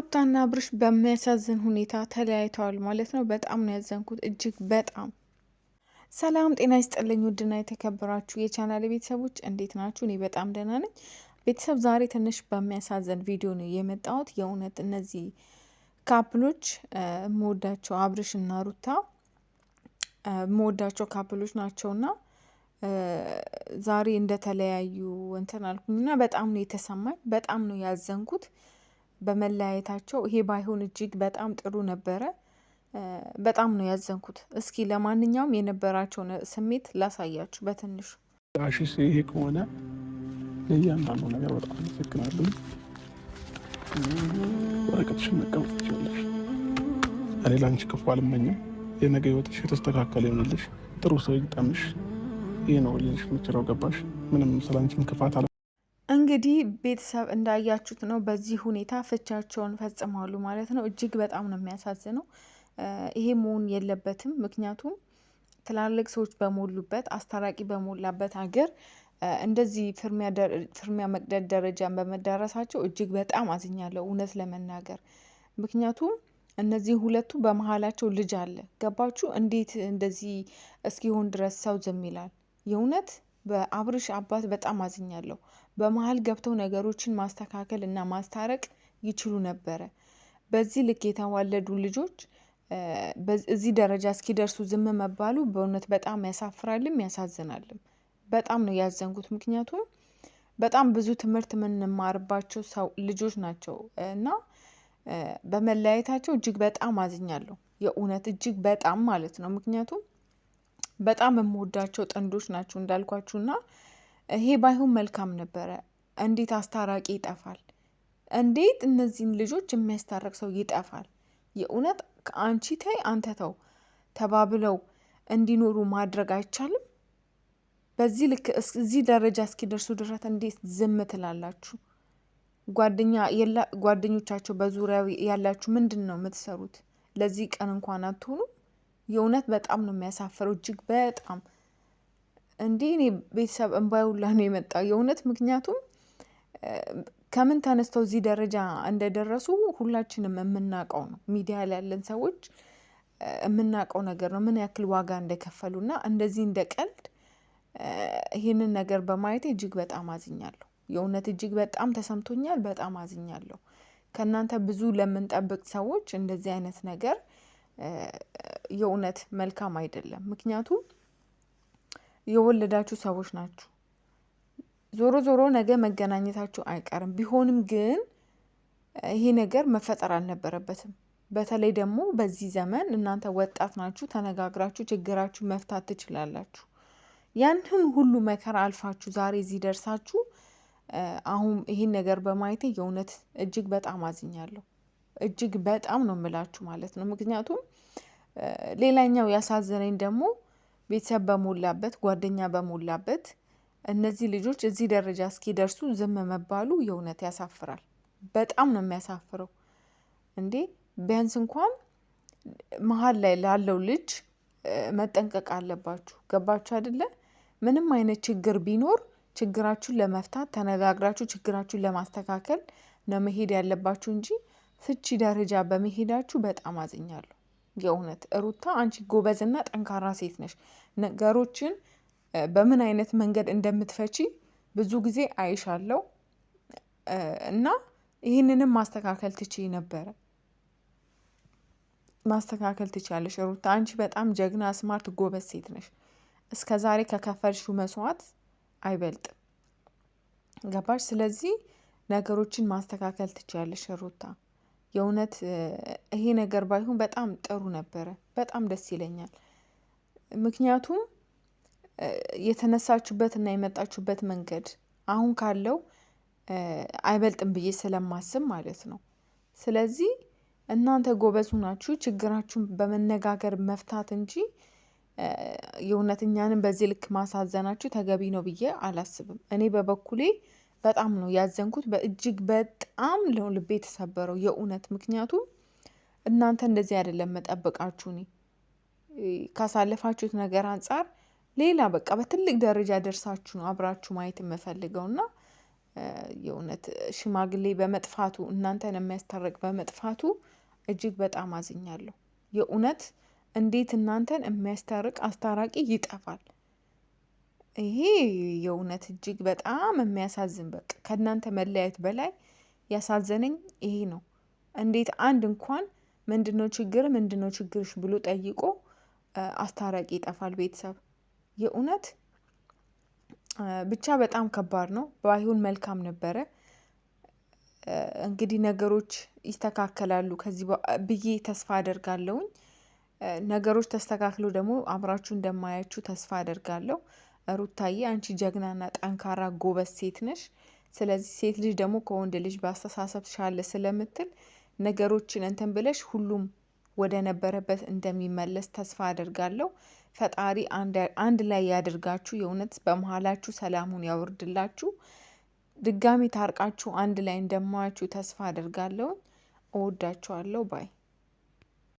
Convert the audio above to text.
ሩታና አብርሽ በሚያሳዝን ሁኔታ ተለያይተዋል ማለት ነው። በጣም ነው ያዘንኩት፣ እጅግ በጣም። ሰላም ጤና ይስጥልኝ ውድና የተከበራችሁ የቻናል ቤተሰቦች እንዴት ናችሁ? እኔ በጣም ደህና ነኝ። ቤተሰብ ዛሬ ትንሽ በሚያሳዝን ቪዲዮ ነው የመጣሁት። የእውነት እነዚህ ካፕሎች የምወዳቸው አብርሽ እና ሩታ የምወዳቸው ካፕሎች ናቸውና ዛሬ እንደተለያዩ እንትን አልኩኝና በጣም ነው የተሰማኝ፣ በጣም ነው ያዘንኩት በመለያየታቸው። ይሄ ባይሆን እጅግ በጣም ጥሩ ነበረ። በጣም ነው ያዘንኩት። እስኪ ለማንኛውም የነበራቸውን ስሜት ላሳያችሁ በትንሹ። አሽስ ይሄ ከሆነ ለእያንዳንዱ ነገር በጣም አመሰግናለሁ። ወረቀትሽን መቀመጥ ትችላለሽ። እኔ ለአንቺ ክፉ አልመኝም። የነገ ህይወትሽ የተስተካከለ ይሆንልሽ፣ ጥሩ ሰው ይግጠምሽ። ይሄ ነው ልልሽ የምችለው። ገባሽ? ምንም ስላንቺም ክፋት አለ። እንግዲህ ቤተሰብ እንዳያችሁት ነው። በዚህ ሁኔታ ፍቻቸውን ፈጽመዋሉ ማለት ነው። እጅግ በጣም ነው የሚያሳዝነው። ይሄ መሆን የለበትም። ምክንያቱም ትላልቅ ሰዎች በሞሉበት አስታራቂ በሞላበት ሀገር እንደዚህ ፍርሚያ መቅደድ ደረጃን በመዳረሳቸው እጅግ በጣም አዝኛለሁ፣ እውነት ለመናገር። ምክንያቱም እነዚህ ሁለቱ በመሀላቸው ልጅ አለ። ገባችሁ? እንዴት እንደዚህ እስኪሆን ድረስ ሰው ዝም ይላል? የእውነት በአብርሽ አባት በጣም አዝኛለሁ። በመሀል ገብተው ነገሮችን ማስተካከል እና ማስታረቅ ይችሉ ነበረ። በዚህ ልክ የተዋለዱ ልጆች እዚህ ደረጃ እስኪደርሱ ዝም መባሉ በእውነት በጣም ያሳፍራልም ያሳዝናልም። በጣም ነው ያዘንኩት። ምክንያቱም በጣም ብዙ ትምህርት የምንማርባቸው ልጆች ናቸው እና በመለያየታቸው እጅግ በጣም አዝኛለሁ። የእውነት እጅግ በጣም ማለት ነው። ምክንያቱም በጣም የምወዳቸው ጥንዶች ናቸው እንዳልኳችሁና ይሄ ባይሆን መልካም ነበረ። እንዴት አስታራቂ ይጠፋል? እንዴት እነዚህን ልጆች የሚያስታርቅ ሰው ይጠፋል? የእውነት ከአንቺ ተይ አንተ ተው ተባብለው እንዲኖሩ ማድረግ አይቻልም? በዚህ ልክ እዚህ ደረጃ እስኪደርሱ ድረስ እንዴት ዝም ትላላችሁ? ጓደኞቻቸው በዙሪያው ያላችሁ ምንድን ነው የምትሰሩት? ለዚህ ቀን እንኳን አትሆኑ? የእውነት በጣም ነው የሚያሳፍረው። እጅግ በጣም እንዲህ እኔ ቤተሰብ እንባይ ሁላ ነው የመጣው የእውነት። ምክንያቱም ከምን ተነስተው እዚህ ደረጃ እንደደረሱ ሁላችንም የምናውቀው ነው። ሚዲያ ላይ ያለን ሰዎች የምናውቀው ነገር ነው፣ ምን ያክል ዋጋ እንደከፈሉና እንደዚህ እንደ ቀልድ ይህንን ነገር በማየት እጅግ በጣም አዝኛለሁ። የእውነት እጅግ በጣም ተሰምቶኛል። በጣም አዝኛለሁ። ከእናንተ ብዙ ለምንጠብቅ ሰዎች እንደዚህ አይነት ነገር የእውነት መልካም አይደለም። ምክንያቱም የወለዳችሁ ሰዎች ናችሁ። ዞሮ ዞሮ ነገ መገናኘታችሁ አይቀርም። ቢሆንም ግን ይሄ ነገር መፈጠር አልነበረበትም። በተለይ ደግሞ በዚህ ዘመን እናንተ ወጣት ናችሁ፣ ተነጋግራችሁ ችግራችሁ መፍታት ትችላላችሁ። ያንን ሁሉ መከራ አልፋችሁ ዛሬ እዚህ ደርሳችሁ አሁን ይሄን ነገር በማየት የእውነት እጅግ በጣም አዝኛለሁ። እጅግ በጣም ነው የምላችሁ ማለት ነው። ምክንያቱም ሌላኛው ያሳዘነኝ ደግሞ ቤተሰብ በሞላበት ጓደኛ በሞላበት እነዚህ ልጆች እዚህ ደረጃ እስኪደርሱ ዝም መባሉ የእውነት ያሳፍራል። በጣም ነው የሚያሳፍረው። እንዴ ቢያንስ እንኳን መሀል ላይ ላለው ልጅ መጠንቀቅ አለባችሁ። ገባችሁ አይደለ? ምንም አይነት ችግር ቢኖር ችግራችሁን ለመፍታት ተነጋግራችሁ ችግራችሁን ለማስተካከል ነው መሄድ ያለባችሁ እንጂ ፍቺ ደረጃ በመሄዳችሁ በጣም አዝኛለሁ። የእውነት ሩታ አንቺ ጎበዝና ጠንካራ ሴት ነሽ። ነገሮችን በምን አይነት መንገድ እንደምትፈቺ ብዙ ጊዜ አይሻለው እና ይህንንም ማስተካከል ትችይ ነበረ። ማስተካከል ትችያለሽ ሩታ። አንቺ በጣም ጀግና፣ ስማርት፣ ጎበዝ ሴት ነሽ። እስከ ዛሬ ከከፈልሽው መስዋዕት አይበልጥም። ገባሽ? ስለዚህ ነገሮችን ማስተካከል ትችያለሽ ሩታ። የእውነት ይሄ ነገር ባይሆን በጣም ጥሩ ነበረ። በጣም ደስ ይለኛል። ምክንያቱም የተነሳችሁበት እና የመጣችሁበት መንገድ አሁን ካለው አይበልጥም ብዬ ስለማስብ ማለት ነው። ስለዚህ እናንተ ጎበዝ ናችሁ ችግራችሁን በመነጋገር መፍታት እንጂ የእውነት እኛንም በዚህ ልክ ማሳዘናችሁ ተገቢ ነው ብዬ አላስብም። እኔ በበኩሌ በጣም ነው ያዘንኩት። በእጅግ በጣም ነው ልቤ የተሰበረው የእውነት። ምክንያቱም እናንተ እንደዚህ አይደለም መጠበቃችሁ። እኔ ካሳለፋችሁት ነገር አንጻር ሌላ በቃ በትልቅ ደረጃ ደርሳችሁ ነው አብራችሁ ማየት የምፈልገው እና የእውነት ሽማግሌ በመጥፋቱ እናንተን የሚያስታርቅ በመጥፋቱ እጅግ በጣም አዝኛለሁ። የእውነት እንዴት እናንተን የሚያስታርቅ አስታራቂ ይጠፋል? ይሄ የእውነት እጅግ በጣም የሚያሳዝን በቃ ከእናንተ መለያየት በላይ ያሳዘነኝ ይሄ ነው። እንዴት አንድ እንኳን ምንድነው ችግርሽ ብሎ ጠይቆ አስታራቂ ይጠፋል? ቤተሰብ የእውነት ብቻ በጣም ከባድ ነው። ባይሆን መልካም ነበረ። እንግዲህ ነገሮች ይስተካከላሉ ከዚህ ብዬ ተስፋ አደርጋለሁኝ። ነገሮች ተስተካክሎ ደግሞ አብራችሁ እንደማያችሁ ተስፋ አደርጋለሁ። ሩታዬ አንቺ ጀግናና ጠንካራ ጎበዝ ሴት ነሽ። ስለዚህ ሴት ልጅ ደግሞ ከወንድ ልጅ በአስተሳሰብ ሻለ ስለምትል ነገሮችን እንትን ብለሽ ሁሉም ወደ ነበረበት እንደሚመለስ ተስፋ አደርጋለሁ። ፈጣሪ አንድ ላይ ያደርጋችሁ። የእውነት በመሃላችሁ ሰላሙን ያወርድላችሁ። ድጋሚ ታርቃችሁ አንድ ላይ እንደማያችሁ ተስፋ አደርጋለሁ። እወዳችኋለሁ ባይ